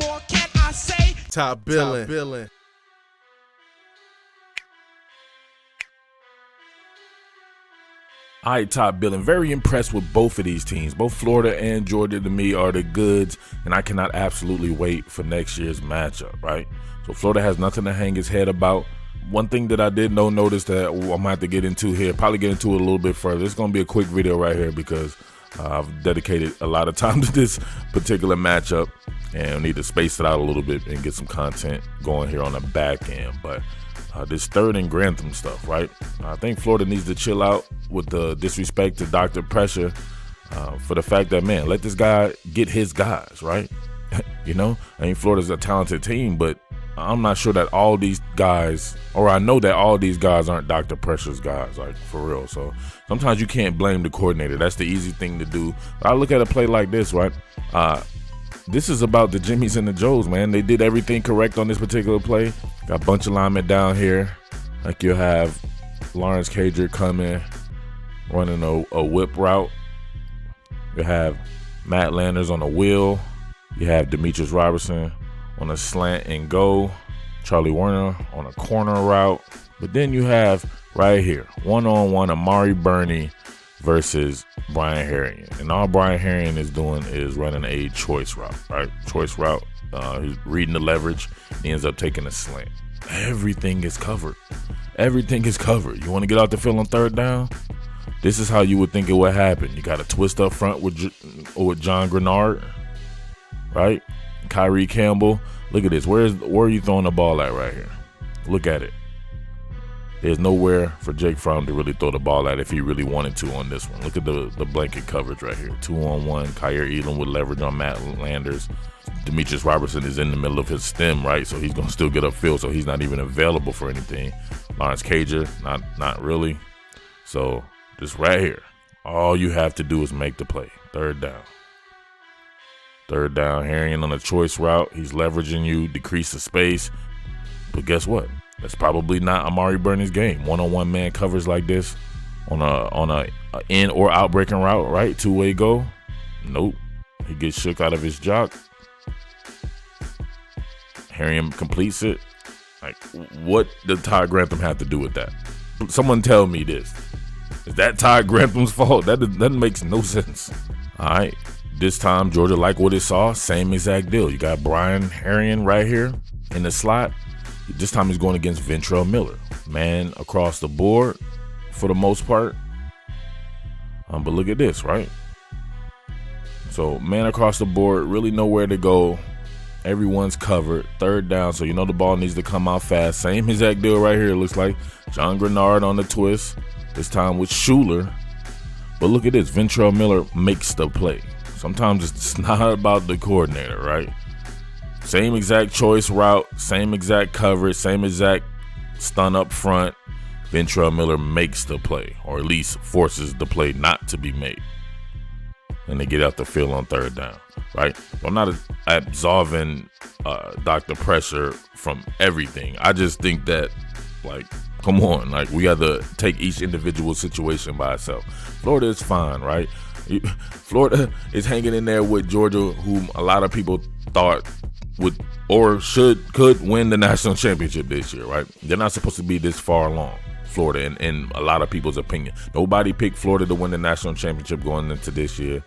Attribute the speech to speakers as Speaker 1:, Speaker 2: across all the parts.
Speaker 1: more can I say?
Speaker 2: Top Billin.
Speaker 3: All right, Top Billin. Very impressed with both of these teams. Both Florida and Georgia, to me, are the goods, and I cannot absolutely wait for next year's matchup, right? So Florida has nothing to hang his head about. One thing that I did notice that I'm going to have to get into here, probably get into it a little bit further. It's going to be a quick video right here because I've dedicated a lot of time to this particular matchup and need to space it out a little bit and get some content going here on the back end. But this third and Grantham stuff, right? I think Florida needs to chill out with the disrespect to Dr. Pressure for the fact that, man, let this guy get his guys, right? You know, I mean, Florida's a talented team, but I'm not sure that all these guys, or I know that all these guys aren't Dr. Pressure's guys, like, for real. So sometimes you can't blame the coordinator. That's the easy thing to do. But I look at a play like this, right? This is about the Jimmies and the Joes, man. They did everything correct on this particular play. Got a bunch of linemen down here. Like you have Lawrence Cager coming, running a whip route. You have Matt Landers on a wheel. You have Demetrius Robertson on a slant and go. Charlie Warner on a corner route. But then you have right here, one-on-one Amari Burney versus Brian Herrien. And all Brian Herrien is doing is running a choice route, right? Choice route. He's reading the leverage. He ends up taking a slant. Everything is covered. Everything is covered. You want to get out the field on third down? This is how you would think it would happen. You got a twist up front with John Grenard, right? Kyrie Campbell. Look at this. Where are you throwing the ball at right here? Look at it. There's nowhere for Jake Fromm to really throw the ball at if he really wanted to on this one. Look at the blanket coverage right here. 2-on-1. Kyer Elam with leverage on Matt Landers. Demetrius Robertson is in the middle of his stem, right? So he's going to still get upfield, so he's not even available for anything. Lawrence Cager, not really. So just right here, all you have to do is make the play. Third down. Third down, Herrien on a choice route. He's leveraging you, decrease the space. But guess what? That's probably not Amari Burney's game. One-on-one man covers like this on a in or out breaking route, right? Two-way go. Nope. He gets shook out of his jock. Herrien completes it. Like, what did Todd Grantham have to do with that? Someone tell me this. Is that Todd Grantham's fault? That makes no sense. All right. This time, Georgia liked what it saw. Same exact deal. You got Brian Herrien right here in the slot. This time he's going against Ventrell Miller. Man across the board for the most part. But look at this, right? So man across the board, really nowhere to go. Everyone's covered. Third down, so you know the ball needs to come out fast. Same exact deal right here, it looks like. John Grenard on the twist. This time with Schuler. But look at this. Ventrell Miller makes the play. Sometimes it's not about the coordinator, right? Same exact choice route, same exact coverage, same exact stun up front. Ventrell Miller makes the play, or at least forces the play not to be made. And they get out the field on third down, right? I'm not absolving Dr. Pressure from everything. I just think that, like, come on, like, we got to take each individual situation by itself. Florida is fine, right? Florida is hanging in there with Georgia, whom a lot of people thought would or could win the national championship this year, right? They're not supposed to be this far along, Florida, in a lot of people's opinion. Nobody picked Florida to win the national championship going into this year.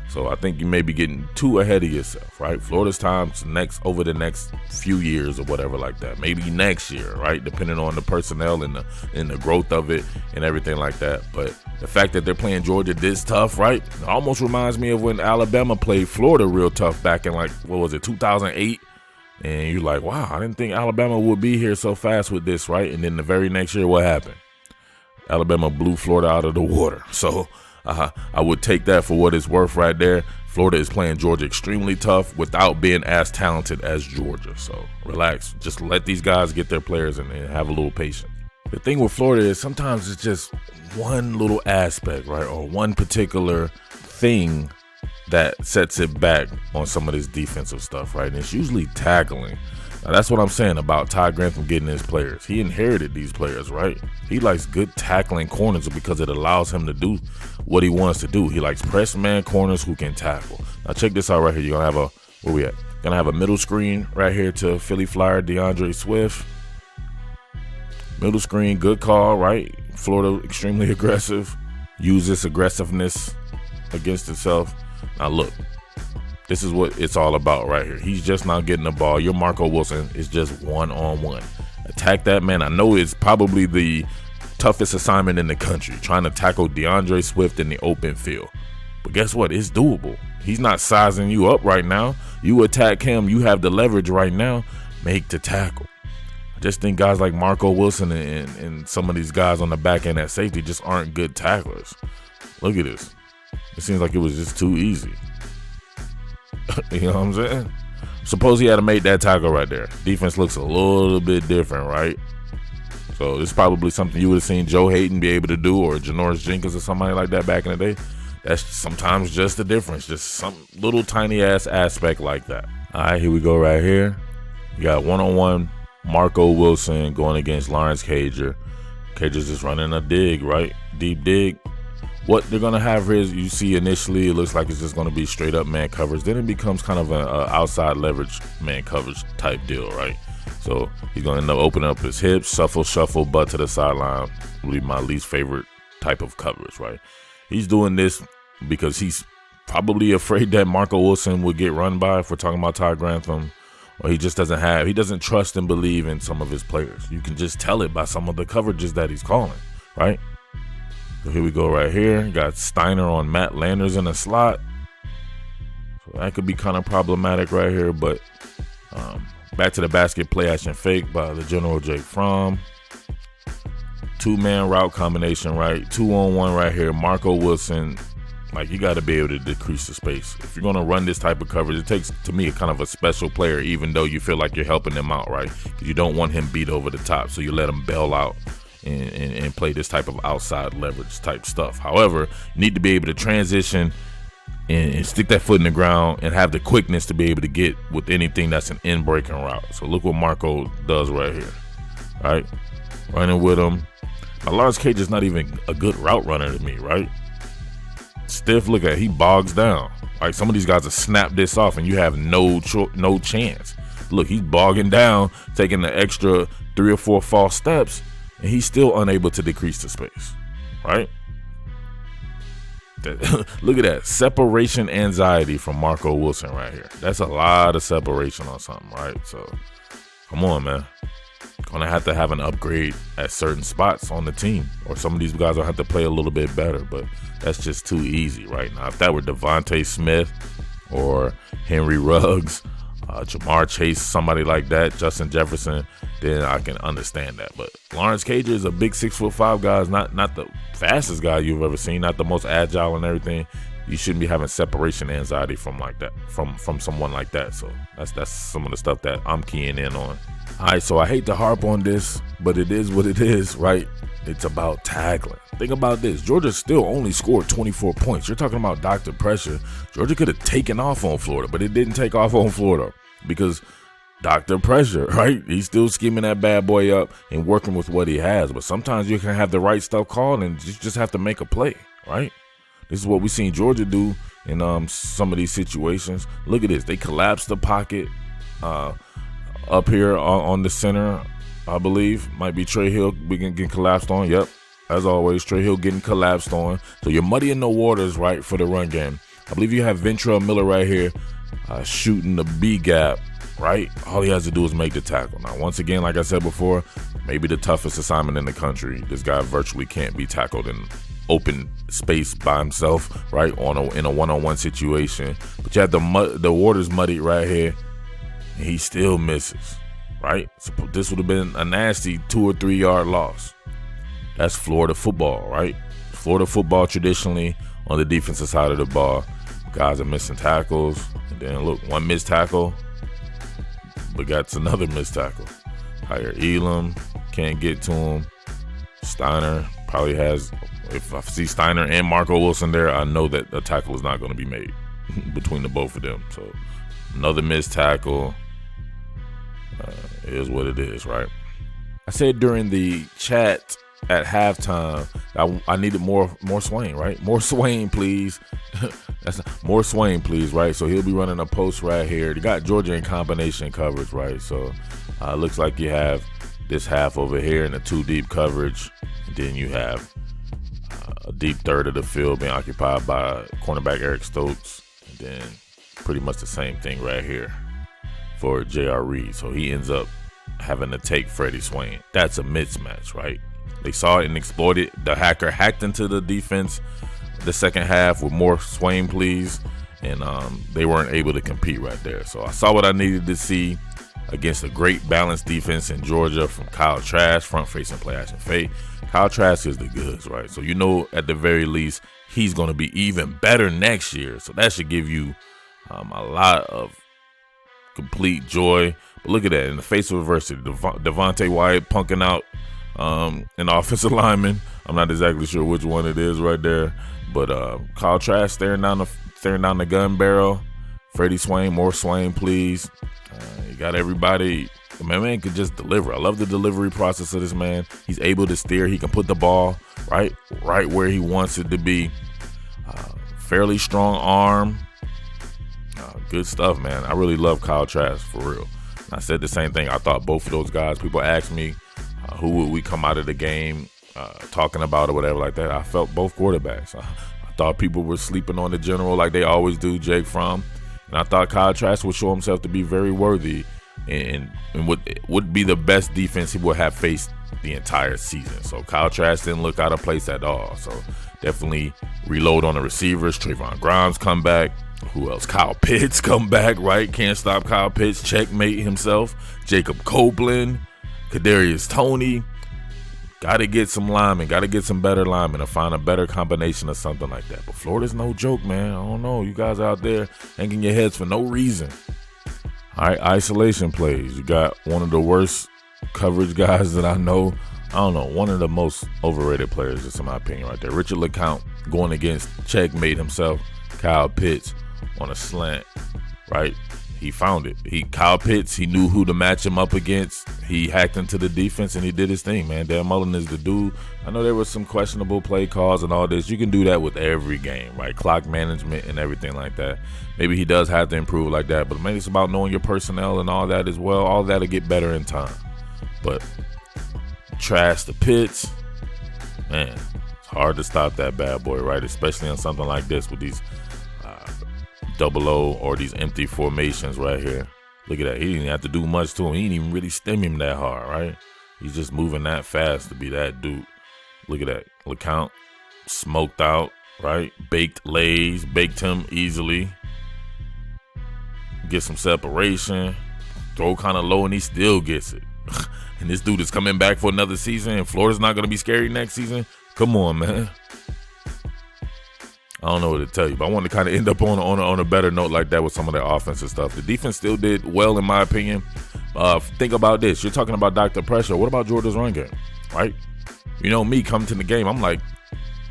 Speaker 3: So I think you may be getting too ahead of yourself, right? Florida's time's over the next few years or whatever like that. Maybe next year, right? Depending on the personnel and the growth of it and everything like that. But the fact that they're playing Georgia this tough, right? It almost reminds me of when Alabama played Florida real tough back in, like, 2008? And you're like, wow, I didn't think Alabama would be here so fast with this, right? And then the very next year, what happened? Alabama blew Florida out of the water. So I would take that for what it's worth right there. Florida is playing Georgia extremely tough without being as talented as Georgia. So relax. Just let these guys get their players and have a little patience. The thing with Florida is sometimes it's just one little aspect, right? Or one particular thing that sets it back on some of this defensive stuff, right? And it's usually tackling. Now, that's what I'm saying about Todd Grantham getting his players. He inherited these players, right? He likes good tackling corners because it allows him to do what he wants to do. He likes press man corners who can tackle. Now check this out right here. You're gonna have you're Gonna have a middle screen right here to Philly Flyer DeAndre Swift. Middle screen, good call, right? Florida extremely aggressive. Use this aggressiveness against itself. Now look, this is what it's all about right here. He's just not getting the ball. Your Marco Wilson is just one-on-one. Attack that man. I know it's probably the toughest assignment in the country, trying to tackle DeAndre Swift in the open field. But guess what? It's doable. He's not sizing you up right now. You attack him. You have the leverage right now. Make the tackle. I just think guys like Marco Wilson and some of these guys on the back end at safety just aren't good tacklers. Look at this. It seems like it was just too easy. You know what I'm saying? Suppose he had to make that tackle right there. Defense looks a little bit different, right? So this is probably something you would have seen Joe Hayden be able to do, or Janoris Jenkins or somebody like that back in the day. That's sometimes just the difference, just some little tiny ass aspect like that. All right, here we go right here. You got one-on-one Marco Wilson going against Lawrence Cager. Cager's just running a dig, right? Deep dig. What they're going to have here is, you see initially, it looks like it's just going to be straight up man coverage. Then it becomes kind of an outside leverage man coverage type deal, right? So he's going to end up opening up his hips, shuffle, butt to the sideline. Really my least favorite type of coverage, right? He's doing this because he's probably afraid that Marco Wilson would get run by, if we're talking about Ty Grantham, or he doesn't trust and believe in some of his players. You can just tell it by some of the coverages that he's calling, right? So here we go right here. Got Steiner on Matt Landers in the slot. So that could be kind of problematic right here, but back to the basket, play action fake by the General Jake Fromm. Two-man route combination, right? 2-on-1 right here. Marco Wilson, like, you got to be able to decrease the space. If you're going to run this type of coverage, it takes, to me, a kind of a special player, even though you feel like you're helping them out, right? Because you don't want him beat over the top, so you let him bail out and play this type of outside leverage type stuff. However, you need to be able to transition and stick that foot in the ground and have the quickness to be able to get with anything that's an in-breaking route. So look what Marco does right here, right? Running with him. Now, Lawrence Cage is not even a good route runner to me, right? Stiff, look at, he bogs down. Like, some of these guys will snap this off and you have no chance. Look, he's bogging down, taking the extra 3 or 4 false steps, and he's still unable to decrease the space, right? Look at that separation anxiety from Marco Wilson right here. That's a lot of separation on something, right? So come on, man. Gonna have to have an upgrade at certain spots on the team, or some of these guys will have to play a little bit better, but that's just too easy right now. If that were Devontae Smith or Henry Ruggs, Jamar Chase, somebody like that, Justin Jefferson, then I can understand that. But Lawrence Cager is a big 6'5" guy. Is not the fastest guy you've ever seen, not the most agile and everything. You shouldn't be having separation anxiety from like that, from someone like that. So that's some of the stuff that I'm keying in on. All right, so I hate to harp on this, but it is what it is, right? It's about tackling. Think about this. Georgia still only scored 24 points. You're talking about Dr. Pressure. Georgia could have taken off on Florida, but it didn't take off on Florida because Dr. Pressure, right? He's still scheming that bad boy up and working with what he has. But sometimes you can have the right stuff called and you just have to make a play, right? This is what we've seen Georgia do in some of these situations. Look at this. They collapsed the pocket up here on the center, I believe. Might be Trey Hill getting collapsed on. Yep. As always, Trey Hill getting collapsed on. So you're muddying the waters, right, for the run game. I believe you have Ventrell Miller right here shooting the B gap, right? All he has to do is make the tackle. Now, once again, like I said before, maybe the toughest assignment in the country. This guy virtually can't be tackled in open space by himself, right, in a one-on-one situation. But you have the waters muddied right here, and he still misses, right? So this would have been a nasty 2 or 3 yard loss. That's Florida football, right? Florida football traditionally on the defensive side of the ball. Guys are missing tackles. And then look, one missed tackle, but got another missed tackle. Hire Elam, can't get to him. Steiner probably has, if I see Steiner and Marco Wilson there, I know that the tackle is not going to be made between the both of them. So another missed tackle. It is what it is, right? I said during the chat at halftime, I needed more Swain, right? More Swain, please. That's more Swain, please, right? So he'll be running a post right here. You got Georgia in combination coverage, right? So looks like you have this half over here in the 2 deep coverage, and then you have a deep third of the field being occupied by cornerback Eric Stokes, and then pretty much the same thing right here for J.R. Reed. So he ends up having to take Freddie Swain. That's a mismatch, right? They saw it and exploited. The hacker hacked into the defense the second half with more Swain, please, and they weren't able to compete right there. So I saw what I needed to see against a great balanced defense in Georgia from Kyle Trask, front facing play action fake. Kyle Trask is the goods, right? So you know at the very least he's going to be even better next year. So that should give you a lot of complete joy. But look at that, in the face of adversity, Devontae Wyatt punking out an offensive lineman. I'm not exactly sure which one it is right there, but Kyle Trask staring down the gun barrel. Freddie Swain, more Swain, please. You got everybody. My man could just deliver. I love the delivery process of this man. He's able to steer. He can put the ball right where he wants it to be. Fairly strong arm. Good stuff, man. I really love Kyle Trask, for real. I said the same thing. I thought both of those guys, people asked me who would we come out of the game talking about or whatever like that. I felt both quarterbacks. I thought people were sleeping on the general like they always do, Jake Fromm. And I thought Kyle Trask would show himself to be very worthy and would be the best defense he would have faced the entire season. So Kyle Trask didn't look out of place at all. So definitely reload on the receivers. Trayvon Grimes come back. Who else? Kyle Pitts come back, right? Can't stop Kyle Pitts. Checkmate himself. Jacob Copeland. Kadarius Toney. Got to get some linemen. Got to get some better linemen to find a better combination of something like that. But Florida's no joke, man. I don't know. You guys out there hanging your heads for no reason. All right, isolation plays. You got one of the worst coverage guys that I know. I don't know. One of the most overrated players, just in my opinion, right there. Richard LeCounte going against Checkmate himself. Kyle Pitts on a slant, right? He found it. Kyle Pitts, he knew who to match him up against. He hacked into the defense and he did his thing, man. Dan Mullen is the dude. I know there was some questionable play calls and all this. You can do that with every game, right? Clock management and everything like that. Maybe he does have to improve like that, but maybe it's about knowing your personnel and all that as well. All that'll get better in time. But trash the Pitts, man, it's hard to stop that bad boy, right? Especially on something like this with these double O or these empty formations right here. Look at that. He didn't have to do much to him. He didn't even really stem him that hard, right? He's just moving that fast to be that dude. Look at that. LeCounte smoked out, right? Baked Lays, baked him easily. Get some separation. Throw kind of low and he still gets it. And this dude is coming back for another season and Florida's not going to be scary next season? Come on, man. I don't know what to tell you, but I wanted to kind of end up on a better note like that with some of that offensive stuff. The defense still did well, in my opinion. Think about this. You're talking about Dr. Pressure. What about Georgia's run game, right? You know me coming to the game, I'm like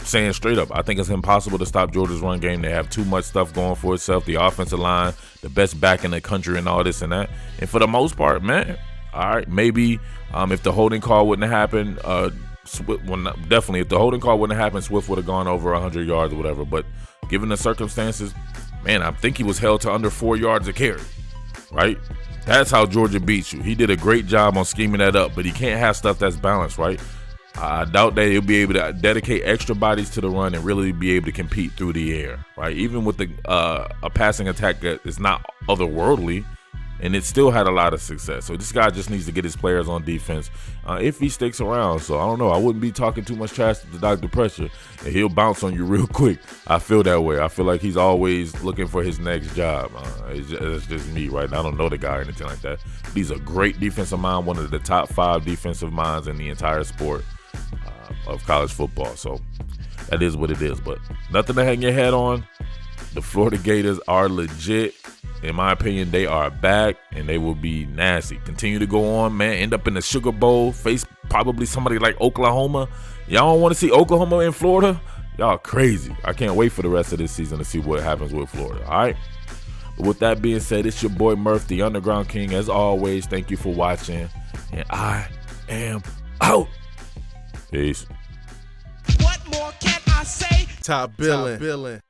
Speaker 3: saying straight up, I think it's impossible to stop Georgia's run game. They have too much stuff going for itself. The offensive line, the best back in the country and all this and that. And for the most part, man, all right, maybe if the holding call wouldn't have happened, definitely, if the holding call wouldn't have happened, Swift would have gone over 100 yards or whatever. But given the circumstances, man, I think he was held to under 4 yards a carry, right? That's how Georgia beats you. He did a great job on scheming that up, but he can't have stuff that's balanced, right? I doubt that he'll be able to dedicate extra bodies to the run and really be able to compete through the air, right? Even with a passing attack that is not otherworldly, and it still had a lot of success. So this guy just needs to get his players on defense if he sticks around. So I don't know. I wouldn't be talking too much trash to Dr. Pressure, and he'll bounce on you real quick. I feel that way. I feel like he's always looking for his next job. It's just me, right? I don't know the guy or anything like that. He's a great defensive mind, one of the top 5 defensive minds in the entire sport of college football. So that is what it is. But nothing to hang your head on. The Florida Gators are legit. In my opinion, they are back, and they will be nasty. Continue to go on, man. End up in the Sugar Bowl. Face probably somebody like Oklahoma. Y'all don't want to see Oklahoma in Florida? Y'all crazy. I can't wait for the rest of this season to see what happens with Florida, all right? But with that being said, it's your boy Murf, the Underground King. As always, thank you for watching, and I am out. Peace.
Speaker 1: What more can I say?
Speaker 2: Top Billin.